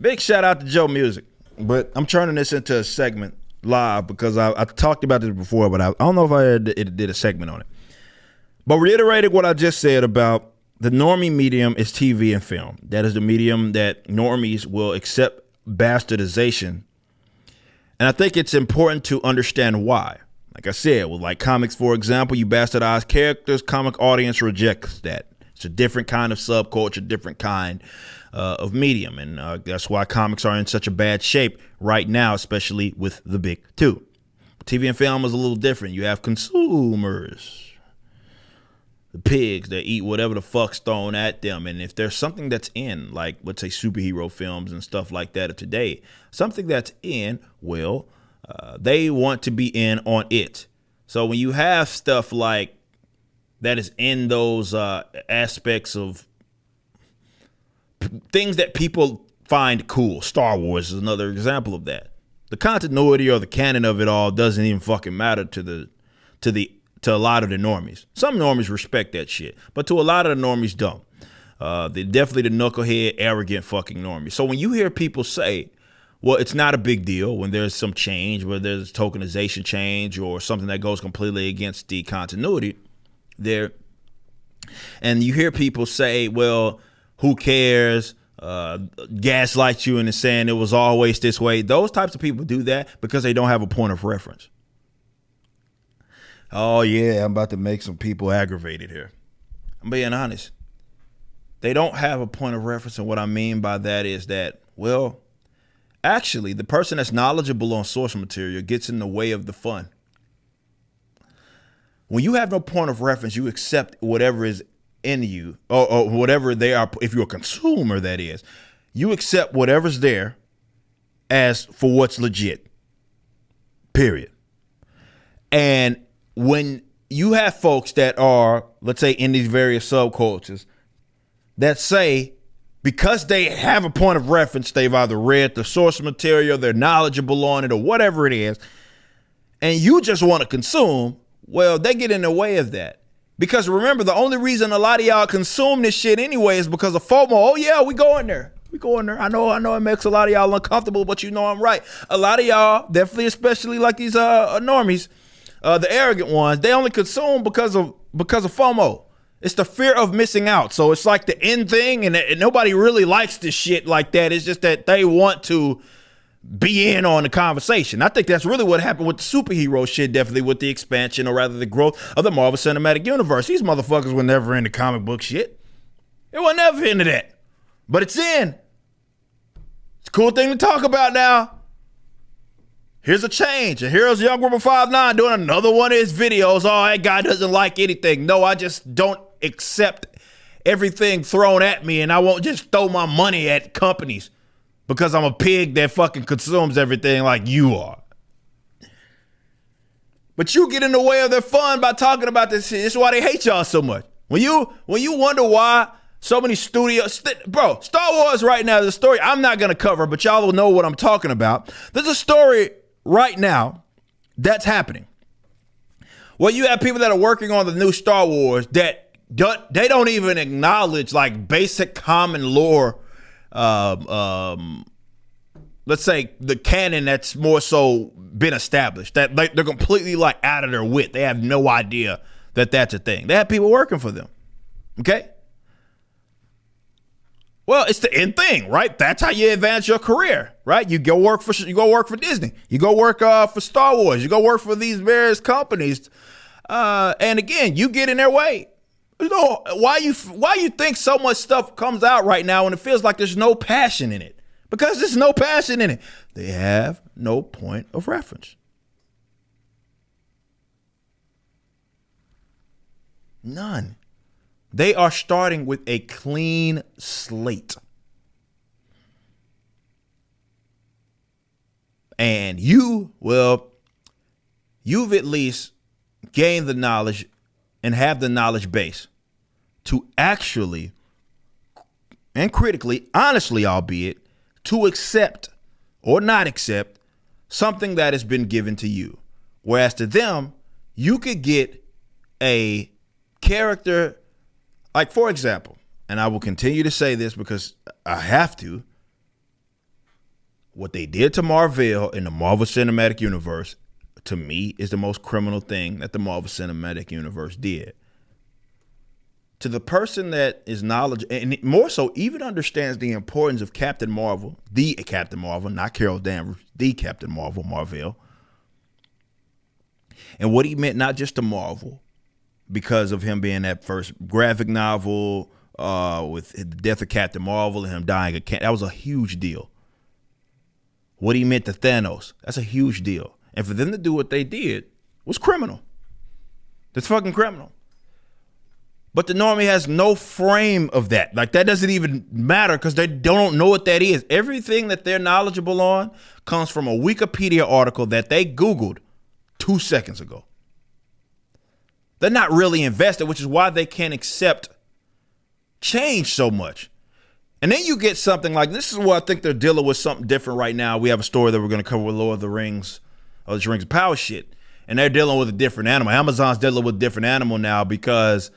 Big shout out to Joe Music. But I'm turning this into a segment live because I talked about this before, but I don't know if I did a segment on it. But reiterating what I just said about the normie medium is TV and film. That is the medium that normies will accept bastardization. And I think it's important to understand why. Like I said, with like comics, for example, you bastardize characters, comic audience rejects that. It's a different kind of subculture, different kind of medium. And that's why comics are in such a bad shape right now, especially with the big two. TV and film is a little different. You have consumers, the pigs that eat whatever the fuck's thrown at them. And if there's something that's in, like, let's say superhero films and stuff like that of today, something that's in, well, they want to be in on it. So when you have stuff like that is in those aspects of things that people find cool, Star Wars is another example of that. The continuity or the canon of it all doesn't even fucking matter to a lot of the normies. Some normies respect that shit, but to a lot of the normies don't. They're definitely the knucklehead, arrogant fucking normies. So when you hear people say, well, it's not a big deal when there's some change, where there's tokenization change or something that goes completely against the continuity there, and you hear people say, well, who cares? Gaslight you into saying it was always this way. Those types of people do that because they don't have a point of reference. Oh, yeah, I'm about to make some people aggravated here. I'm being honest. They don't have a point of reference, and what I mean by that is that, well, actually, the person that's knowledgeable on source material gets in the way of the fun. When you have no point of reference, you accept whatever is in you, or whatever they are. If you're a consumer, that is, you accept whatever's there as for what's legit, period. And when you have folks that are, let's say, in these various subcultures that say, because they have a point of reference, they've either read the source material, they're knowledgeable on it, or whatever it is, and you just want to consume, well, they get in the way of that. Because remember, the only reason a lot of y'all consume this shit anyway is because of FOMO. Oh, yeah, we go in there. We go in there. I know it makes a lot of y'all uncomfortable, but you know I'm right. A lot of y'all, definitely, especially like these normies, the arrogant ones, they only consume because of FOMO. It's the fear of missing out. So it's like the end thing, and nobody really likes this shit like that. It's just that they want to be in on the conversation. I think that's really what happened with the superhero shit, definitely with the expansion, or rather the growth of the Marvel Cinematic Universe. These motherfuckers were never into comic book shit. They were never into that. But it's in. It's a cool thing to talk about now. Here's a change. And here's Young Rebel 59 doing another one of his videos. Oh, that guy doesn't like anything. No, I just don't accept everything thrown at me, and I won't just throw my money at companies because I'm a pig that fucking consumes everything like you are. But you get in the way of their fun by talking about this shit. This is why they hate y'all so much. When you wonder why so many studios, bro, Star Wars right now, there's a story I'm not going to cover, but y'all will know what I'm talking about. There's a story right now that's happening. Well, you have people that are working on the new Star Wars that they don't even acknowledge like basic common lore. Let's say the canon that's more so been established, that they're completely like out of their wit. They have no idea that that's a thing. They have people working for them. Okay. Well, it's the end thing, right? That's how you advance your career, right? You go work for Disney. You go work for Star Wars. You go work for these various companies. And again, you get in their way. You know, why you think so much stuff comes out right now and it feels like there's no passion in it? Because there's no passion in it. They have no point of reference. None. They are starting with a clean slate. And you've at least gained the knowledge and have the knowledge base to actually, and critically, honestly, albeit, to accept or not accept something that has been given to you. Whereas to them, you could get a character, like for example, and I will continue to say this because I have to, what they did to Marvel in the Marvel Cinematic Universe, to me, is the most criminal thing that the Marvel Cinematic Universe did. To the person that is knowledgeable, and more so even understands the importance of Captain Marvel, the Captain Marvel, not Carol Danvers, the Captain Marvel, Marvel, and what he meant not just to Marvel, because of him being that first graphic novel with the death of Captain Marvel and him dying, that was a huge deal. What he meant to Thanos, that's a huge deal. And for them to do what they did was criminal. That's fucking criminal. But the normie has no frame of that. Like, that doesn't even matter because they don't know what that is. Everything that they're knowledgeable on comes from a Wikipedia article that they Googled 2 seconds ago. They're not really invested, which is why they can't accept change so much. And then you get something like, this is where I think they're dealing with something different right now. We have a story that we're going to cover with Lord of the Rings, or the Rings of Power shit. And they're dealing with a different animal. Amazon's dealing with a different animal now because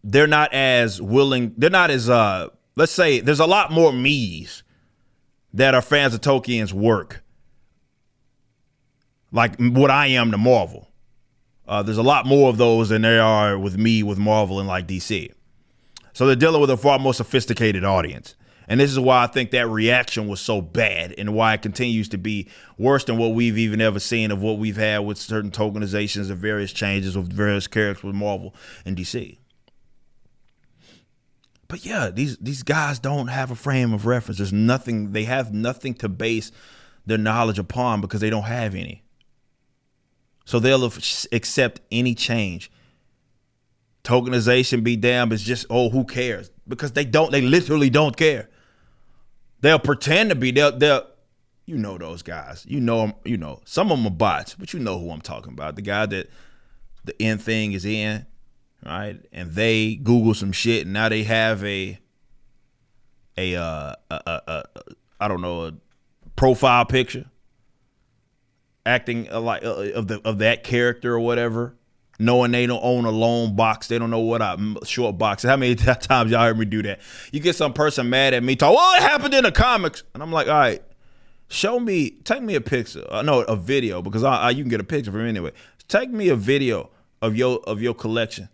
they're not as willing. They're not as, let's say, there's a lot more me's that are fans of Tolkien's work. Like what I am to Marvel. There's a lot more of those than there are with me, with Marvel and like DC. So they're dealing with a far more sophisticated audience. And this is why I think that reaction was so bad and why it continues to be worse than what we've even ever seen of what we've had with certain tokenizations and various changes with various characters with Marvel and DC. But yeah, these guys don't have a frame of reference. There's nothing, they have nothing to base their knowledge upon because they don't have any. So they'll accept any change. Tokenization be damned, it's just, oh, who cares? Because they literally don't care. They'll pretend to be, they'll you know those guys. You know them, you know. Some of them are bots, but you know who I'm talking about. The guy that the end thing is in, right? And they Google some shit and now they have a I don't know, a profile picture acting like of that character or whatever, knowing they don't own a long box. They don't know what a short box. How many times y'all heard me do that? You get some person mad at me, talk, well, it happened in the comics. And I'm like, all right, take me a picture. No, a video, because you can get a picture from anyway. Take me a video of your collection.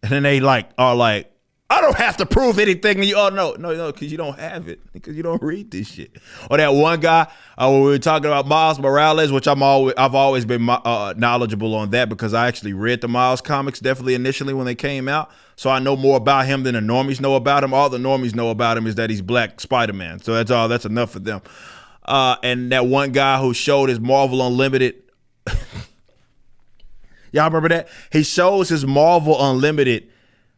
And then they are like, I don't have to prove anything to you. Oh, no, because you don't have it, because you don't read this shit. Or that one guy, when we were talking about Miles Morales, which I've always been knowledgeable on that because I actually read the Miles comics definitely initially when they came out. So I know more about him than the normies know about him. All the normies know about him is that he's Black Spider-Man. So that's enough for them. And that one guy who showed his Marvel Unlimited. Y'all remember that? He shows his Marvel Unlimited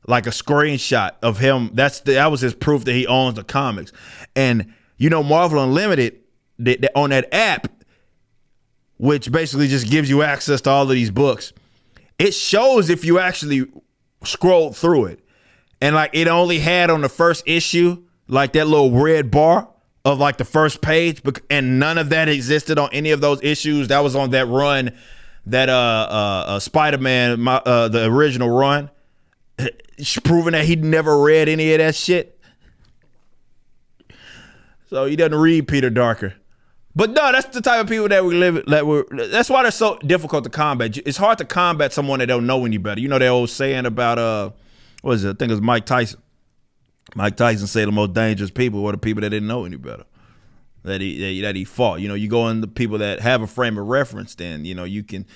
like a screenshot of him. That was his proof that he owns the comics. And you know, Marvel Unlimited on that app, which basically just gives you access to all of these books, it shows if you actually scroll through it. And like it only had on the first issue like that little red bar of like the first page, and none of that existed on any of those issues. That was on that run, that Spider-Man, the original run. Proving that he'd never read any of that shit. So he doesn't read Peter Darker. But no, that's the type of people that we live. That's why they're so difficult to combat. It's hard to combat someone that don't know any better. You know that old saying about what is it? I think it was Mike Tyson. Mike Tyson said the most dangerous people were the people that didn't know any better. That he fought. You know, you go into people that have a frame of reference, then you know you can.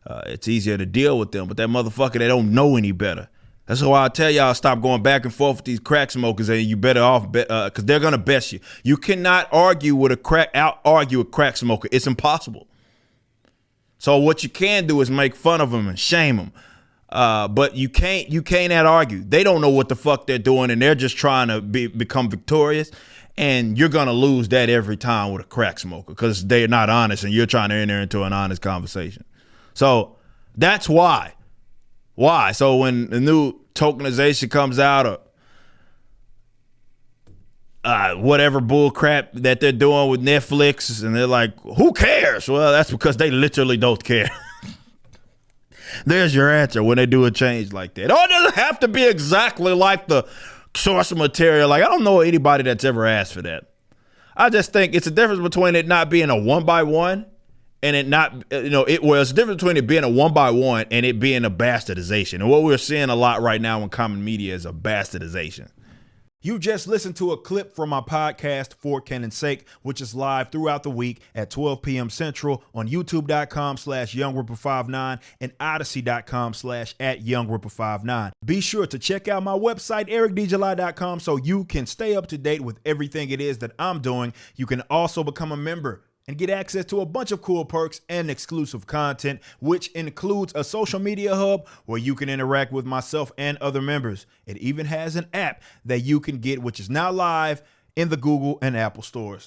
It's easier to deal with them. But that motherfucker that don't know any better. That's why I tell y'all stop going back and forth with these crack smokers, and you better off because they're gonna best you. You cannot argue with a crack smoker. It's impossible. So what you can do is make fun of them and shame them, but you can't out-argue. They don't know what the fuck they're doing, and they're just trying to become victorious. And you're gonna lose that every time with a crack smoker because they're not honest, and you're trying to enter into an honest conversation. So that's why. Why? So when the new tokenization comes out or whatever bull crap that they're doing with Netflix, and they're like, who cares? Well, that's because they literally don't care. There's your answer when they do a change like that. Oh, it doesn't have to be exactly like the source material. Like, I don't know anybody that's ever asked for that. I just think it's a difference between it not being a 1x1 and it not, it's a difference between it being a 1x1 and it being a bastardization. And what we're seeing a lot right now in common media is a bastardization. You just listened to a clip from my podcast, For Canon's Sake, which is live throughout the week at 12 p.m. Central on youtube.com/YoungRipper59 and odyssey.com/@YoungRipper59. Be sure to check out my website, ericdjuly.com, so you can stay up to date with everything it is that I'm doing. You can also become a member and get access to a bunch of cool perks and exclusive content, which includes a social media hub where you can interact with myself and other members. It even has an app that you can get, which is now live in the Google and Apple stores.